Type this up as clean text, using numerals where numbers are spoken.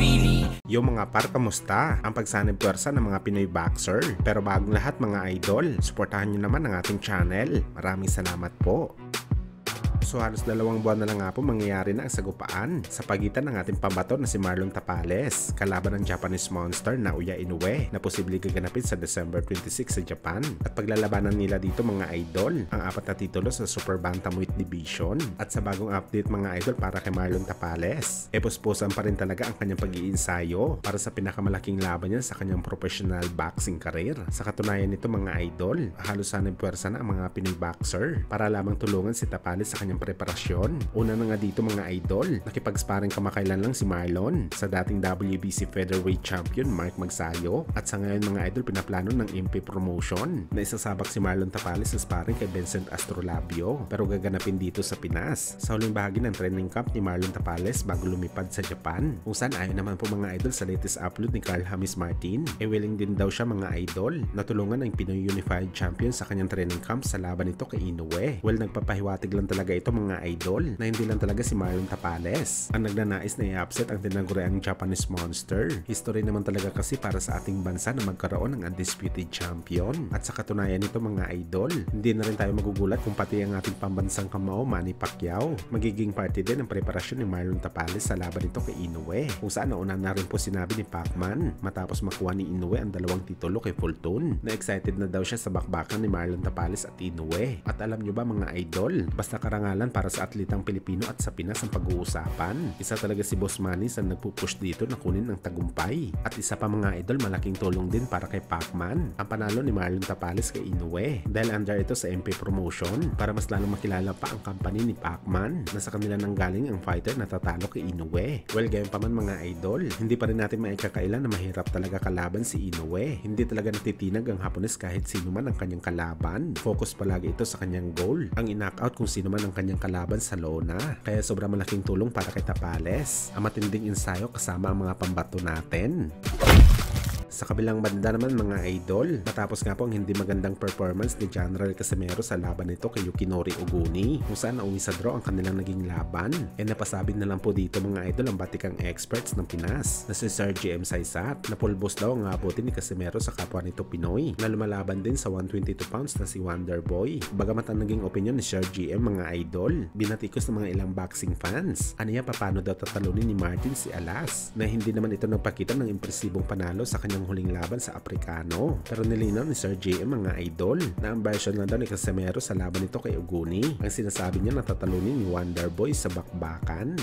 really. Yung mga par, kamusta? Ang pagsanib puwersa ng mga Pinoy boxer. Pero bagong lahat mga idol, suportahan nyo naman ang ating channel. Maraming salamat po. So halos 2 buwan na lang nga po mangyayari na ang sagupaan sa pagitan ng ating pambato na si Marlon Tapales kalaban ng Japanese monster na Naoya Inoue na posibleng gaganapin sa December 26 sa Japan. At paglalabanan nila dito mga idol ang 4 na titulo sa Super Bantamweight Division. At sa bagong update mga idol para kay Marlon Tapales, puspusan pa rin talaga ang kanyang pag-iinsayo para sa pinakamalaking laban niya sa kanyang professional boxing career. Sa katunayan nito mga idol, halos sanang puwersa na ang mga Pinoy boxer para lamang tulungan si Tapales sa kanyang preparasyon. Una na nga dito mga idol, nakipag-sparring kamakailan lang si Marlon sa dating WBC Featherweight Champion Mark Magsayo, at sa ngayon mga idol pinaplano ng MP Promotion na isasabak si Marlon Tapales sa sparring kay Vincent Astrolabio, pero gaganapin dito sa Pinas sa huling bahagi ng training camp ni Marlon Tapales bago lumipad sa Japan, kung saan ayon naman po mga idol sa latest upload ni Carl James Martin, willing din daw siya mga idol na tulungan ng Pinoy Unified Champion sa kanyang training camp sa laban nito kay Inoue. Well, nagpapahiwatig lang talaga ito mga idol na hindi lang talaga si Marlon Tapales ang nagnanais na i-upset ang tinaguriang Japanese monster. History naman talaga kasi para sa ating bansa na magkaroon ng undisputed champion, at sa katunayan nito mga idol, hindi na rin tayo magugulat kung pati ang ating pambansang kamao Manny Pacquiao magiging party din ng preparasyon ni Marlon Tapales sa laban nito kay Inoue, kung saan nauna na rin po sinabi ni Pacman matapos makuha ni Inoue ang 2 titulo kay Fulton na excited na daw siya sa bakbakan ni Marlon Tapales at Inoue. At alam nyo ba mga idol, basta karangalan para sa atletang Pilipino at sa Pinas ang pag-uusapan. Isa talaga si Boss Manny sa nagpupush dito na kunin ang tagumpay. At isa pa mga idol, malaking tulong din para kay Pacman ang panalo ni Marlon Tapales kay Inoue, dahil under ito sa MP Promotion para mas lalong makilala pa ang company ni Pacman na sa kanila nanggaling ang fighter na tatalo kay Inoue. Well, gayon pa man mga idol, hindi pa rin natin maikakailan na mahirap talaga kalaban si Inoue. Hindi talaga natitinag ang Hapones kahit sino man ang kanyang kalaban. Focus palagi ito sa kanyang goal, ang in-knockout kung sino man ang kanyang kalaban sa lona. Kaya sobrang malaking tulong para kay Tapales ang matinding ensayo kasama ang mga pambato natin. Sa kabilang banda naman mga idol, matapos nga po ang hindi magandang performance ni General Casimero sa laban nito kay Yukinori Oguni, kung saan nauwi sa draw ang kanilang naging laban, napasabi na lang po dito mga idol ang batikang experts ng Pinas na si Sir GM Saisat na pulbos daw ang abutin ni Casimero sa kapwa nito Pinoy na lumalaban din sa 122 pounds na si Wonderboy. Bagamat ang naging opinion ni Sir GM mga idol, binatikos ng mga ilang boxing fans, aniya paano daw tatalunin ni Martin si Alas, na hindi naman ito nagpakita ng impresibong panalo sa kanyang huling laban sa Aprikano. Pero nilinaw ni Sir JM mga idol na ang version lang daw ni Casimero sa laban nito kay Oguni ang sinasabi niya na tatalunin ni Wonderboy sa bakbakan.